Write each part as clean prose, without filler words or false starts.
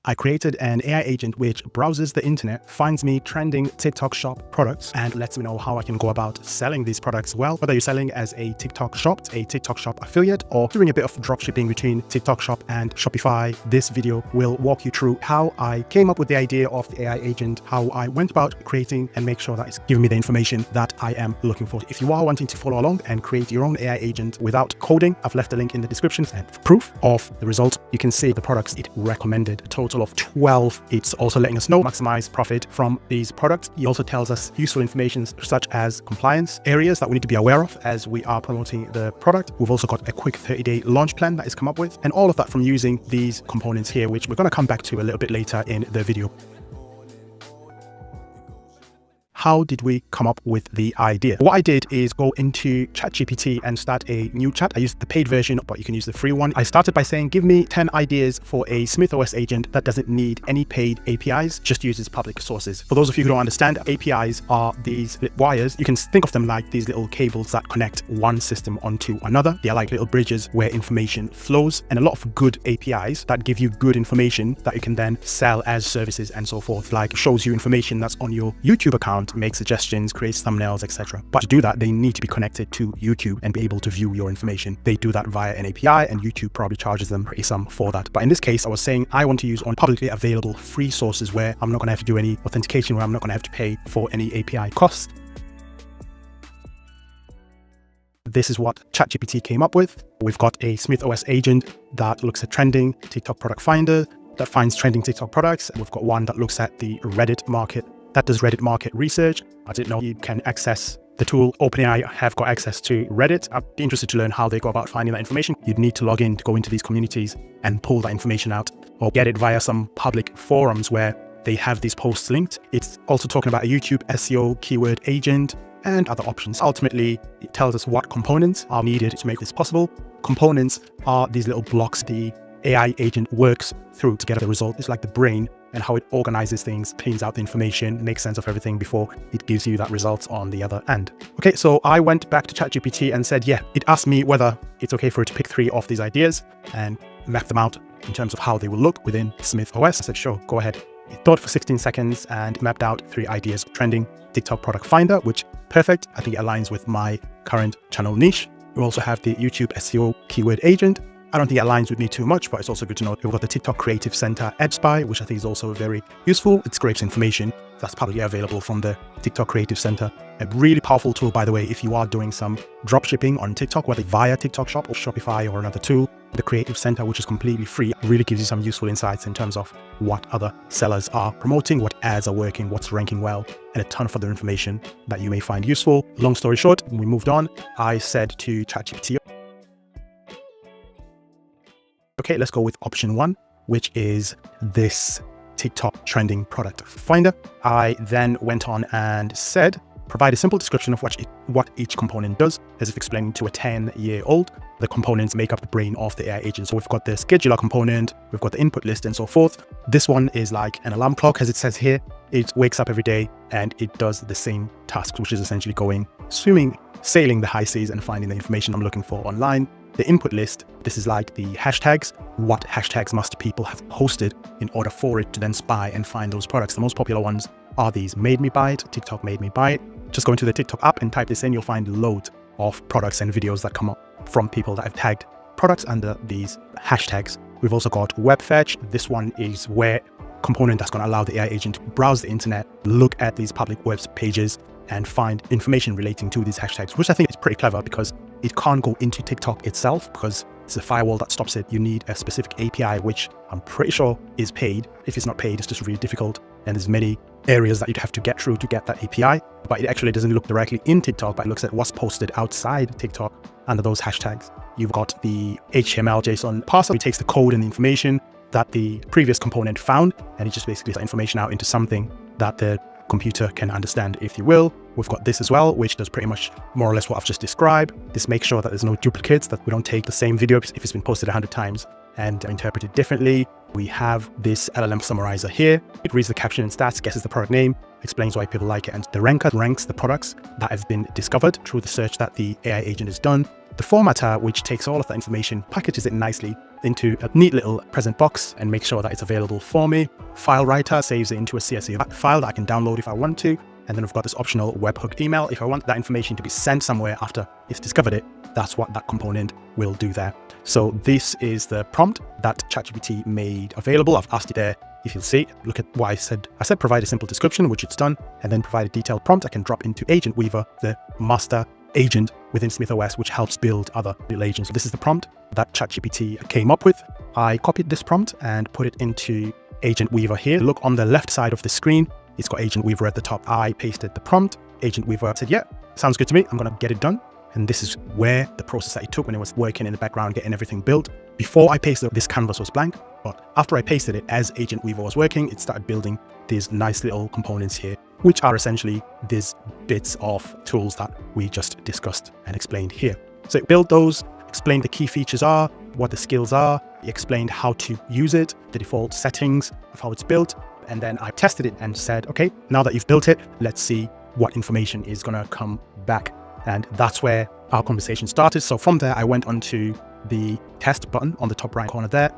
I created an AI agent which browses the internet, finds me trending TikTok shop products, and lets me know how I can go about selling these products well, whether you're selling as a TikTok shop affiliate, or doing a bit of dropshipping between TikTok shop and Shopify. This video will walk you through how I came up with the idea of the AI agent, how I went about creating, and make sure that it's giving me the information that I am looking for. If you are wanting to follow along and create your own AI agent without coding, I've left a link in the description and for proof of the result. You can see the products it recommended, a total of 12. It's also letting us know maximize profit from these products. He also tells us useful information such as compliance areas that we need to be aware of as we are promoting the product. We've also got a quick 30-day launch plan that is come up with, and all of that from using these components here, which we're going to come back to a little bit later in the video. How did we come up with the idea? What I did is go into ChatGPT and start a new chat. I used the paid version, but you can use the free one. I started by saying, give me 10 ideas for a SmithOS agent that doesn't need any paid APIs, just uses public sources. For those of you who don't understand, APIs are these wires. You can think of them like these little cables that connect one system onto another. They are like little bridges where information flows, and a lot of good APIs that give you good information that you can then sell as services and so forth, like shows you information that's on your YouTube account, make suggestions, create thumbnails, etc. But to do that, they need to be connected to YouTube and be able to view your information. They do that via an API, and YouTube probably charges them pretty sum for that. But in this case, I was saying I want to use on publicly available free sources where I'm not going to have to do any authentication, where I'm not going to have to pay for any API costs. This is what ChatGPT came up with. We've got a SmithOS agent that looks at trending TikTok product finder, that finds trending TikTok products. We've got one that looks at the Reddit market, that does Reddit market research. I didn't know you can access the tool. OpenAI have got access to Reddit. I'd be interested to learn how they go about finding that information. You'd need to log in to go into these communities and pull that information out, or get it via some public forums where they have these posts linked. It's also talking about a YouTube SEO keyword agent and other options. Ultimately, it tells us what components are needed to make this possible. Components are these little blocks the AI agent works through to get the result. It's like the brain and how it organizes things, cleans out the information, makes sense of everything before it gives you that result on the other end. Okay, so I went back to ChatGPT and said, yeah, it asked me whether it's okay for it to pick 3 of these ideas and map them out in terms of how they will look within SmithOS. I said, sure, go ahead. It thought for 16 seconds and mapped out 3 ideas. Trending TikTok product finder, which perfect. I think it aligns with my current channel niche. We also have the YouTube SEO keyword agent. I don't think it aligns with me too much, but it's also good to know. We've got the TikTok Creative Center Ad Spy, which I think is also very useful. It scrapes information that's publicly available from the TikTok Creative Center. A really powerful tool, by the way, if you are doing some dropshipping on TikTok, whether via TikTok Shop or Shopify or another tool. The Creative Center, which is completely free, really gives you some useful insights in terms of what other sellers are promoting, what ads are working, what's ranking well, and a ton of other information that you may find useful. Long story short, we moved on. I said to ChatGPT, okay, let's go with option 1, which is this TikTok trending product finder. I then went on and said, provide a simple description of what each component does, as if explaining to a 10-year-old. The components make up the brain of the AI agent. So we've got the scheduler component, we've got the input list and so forth. This one is like an alarm clock, as it says here. It wakes up every day and it does the same task, which is essentially going swimming, sailing the high seas and finding the information I'm looking for online. The input list, this is like the hashtags. What hashtags must people have posted in order for it to then spy and find those products? The most popular ones are these made me buy it, TikTok made me buy it. Just go into the TikTok app and type this in, you'll find loads of products and videos that come up from people that have tagged products under these hashtags. We've also got web fetch. This one is where component that's going to allow the AI agent to browse the internet, look at these public web pages and find information relating to these hashtags, which I think is pretty clever because it can't go into TikTok itself because it's a firewall that stops it. You need a specific API, which I'm pretty sure is paid. If it's not paid, it's just really difficult. And there's many areas that you'd have to get through to get that API, but it actually doesn't look directly in TikTok, but it looks at what's posted outside TikTok under those hashtags. You've got the HTML JSON parser. It takes the code and the information that the previous component found, and it just basically gets that information out into something that the computer can understand, if you will. We've got this as well, which does pretty much more or less what I've just described. This makes sure that there's no duplicates, that we don't take the same video if it's been posted 100 times and interpret it differently. We have this LLM summarizer here. It reads the caption and stats, guesses the product name, explains why people like it, and the ranker ranks the products that have been discovered through the search that the AI agent has done. The formatter, which takes all of that information, packages it nicely, into a neat little present box and make sure that it's available for me. File writer saves it into a CSV file that I can download if I want to. And then we've got this optional webhook email. If I want that information to be sent somewhere after it's discovered it, that's what that component will do there. So this is the prompt that ChatGPT made available. I've asked it there. If you'll see, look at what I said. I said provide a simple description, which it's done, and then provide a detailed prompt. I can drop into Agent Weaver, the master agent within SmithOS, which helps build other little agents. So this is the prompt that ChatGPT came up with. I copied this prompt and put it into Agent Weaver here. Look on the left side of the screen. It's got Agent Weaver at the top. I pasted the prompt. Agent Weaver said, yeah, sounds good to me. I'm going to get it done. And this is where the process that it took when it was working in the background, getting everything built. Before I pasted, this canvas was blank. But after I pasted it, as Agent Weaver was working, it started building these nice little components here, which are essentially these bits of tools that we just discussed and explained here. So it built those, explained the key features are, what the skills are, it explained how to use it, the default settings of how it's built. And then I tested it and said, okay, now that you've built it, let's see what information is going to come back. And that's where our conversation started. So from there, I went onto the test button on the top right corner there.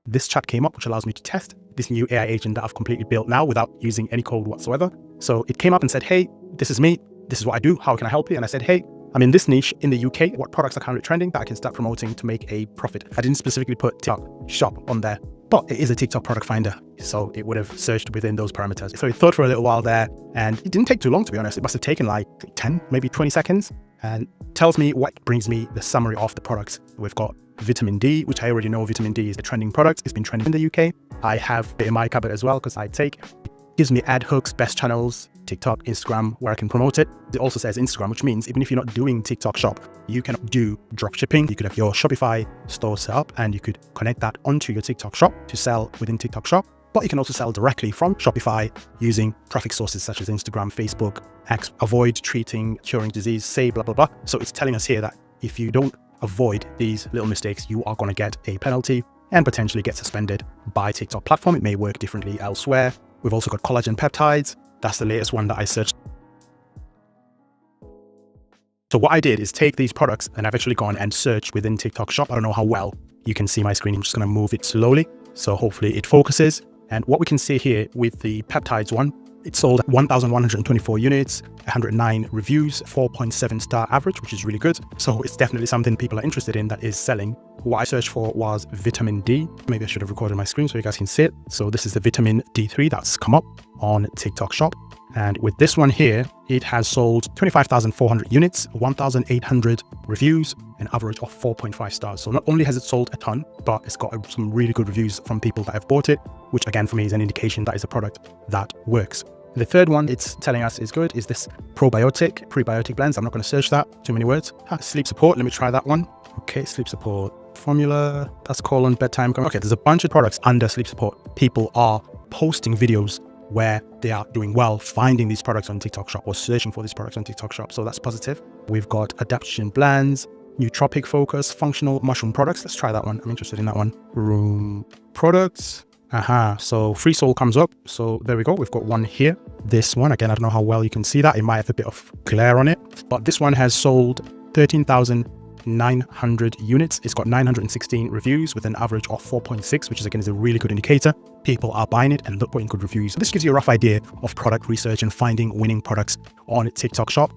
This chat came up, which allows me to test this new AI agent that I've completely built now without using any code whatsoever. So it came up and said, hey, this is me. This is what I do. How can I help you? And I said, hey, I'm in this niche in the UK. What products are currently trending that I can start promoting to make a profit? I didn't specifically put TikTok shop on there, but it is a TikTok product finder. So it would have searched within those parameters. So it thought for a little while there, and it didn't take too long, to be honest. It must have taken like 10, maybe 20 seconds, and tells me what brings me the summary of the products. We've got vitamin D, which I already know vitamin D is a trending product. It's been trending in the UK. I have it in my cupboard as well because I take. It gives me ad hooks, best channels, TikTok, Instagram, where I can promote it. It also says Instagram, which means even if you're not doing TikTok shop, you can do dropshipping. You could have your Shopify store set up and you could connect that onto your TikTok shop to sell within TikTok shop. But you can also sell directly from Shopify using traffic sources such as Instagram, Facebook, X, avoid treating, curing disease, say blah, blah, blah. So it's telling us here that if you don't avoid these little mistakes, you are going to get a penalty and potentially get suspended by TikTok platform. It may work differently elsewhere. We've also got collagen peptides. That's the latest one that I searched. So what I did is take these products and I've actually gone and searched within TikTok shop. I don't know how well you can see my screen. I'm just going to move it slowly. So hopefully it focuses. And what we can see here with the peptides one, it sold 1,124 units, 109 reviews, 4.7 star average, which is really good. So it's definitely something people are interested in that is selling. What I searched for was vitamin D. Maybe I should have recorded my screen so you guys can see it. So this is the vitamin D3 that's come up on TikTok shop. And with this one here, it has sold 25,400 units, 1,800 reviews, an average of 4.5 stars. So not only has it sold a ton, but it's got some really good reviews from people that have bought it, which again for me is an indication that it's a product that works. The third one it's telling us is good is this prebiotic blends. I'm not going to search that, too many words. Sleep support, let me try that one. Okay, sleep support formula, that's colon bedtime. Okay, there's a bunch of products under sleep support. People are posting videos where they are doing well finding these products on TikTok shop or searching for these products on TikTok shop. So that's positive. We've got adaptogen blends, nootropic focus, functional mushroom products. Let's try that one. I'm interested in that one. Room products. So Free Soul comes up. So there we go. We've got one here. This one, again, I don't know how well you can see that. It might have a bit of glare on it, but this one has sold 13,900 units. It's got 916 reviews with an average of 4.6, which is again is a really good indicator. People are buying it and putting good reviews. This gives you a rough idea of product research and finding winning products on TikTok shop.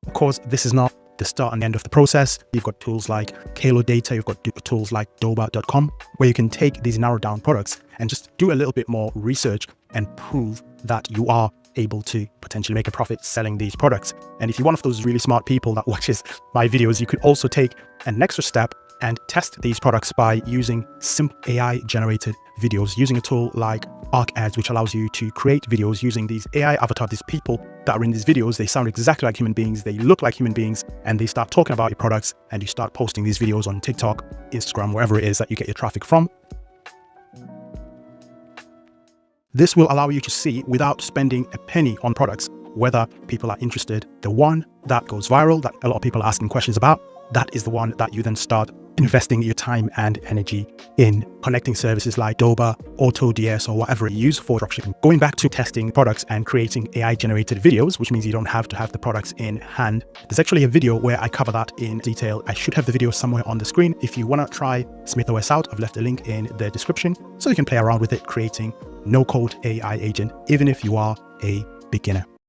Of course, this is not the start and end of the process. You've got tools like Kalo Data, you've got tools like Doba.com, where you can take these narrowed down products and just do a little bit more research and prove that you are able to potentially make a profit selling these products. And if you're one of those really smart people that watches my videos, you could also take an extra step and test these products by using simple AI generated videos, using a tool like Arc Ads, which allows you to create videos using these AI avatars, these people that are in these videos. They sound exactly like human beings, they look like human beings, and they start talking about your products, and you start posting these videos on TikTok, Instagram, wherever it is that you get your traffic from. This will allow you to see, without spending a penny on products, whether people are interested. The one that goes viral, that a lot of people are asking questions about, that is the one that you then start investing your time and energy in connecting services like Doba, AutoDS, or whatever you use for dropshipping. Going back to testing products and creating AI generated videos, which means you don't have to have the products in hand. There's actually a video where I cover that in detail. I should have the video somewhere on the screen. If you want to try SmithOS out, I've left a link in the description so you can play around with it, creating no-code AI agent, even if you are a beginner.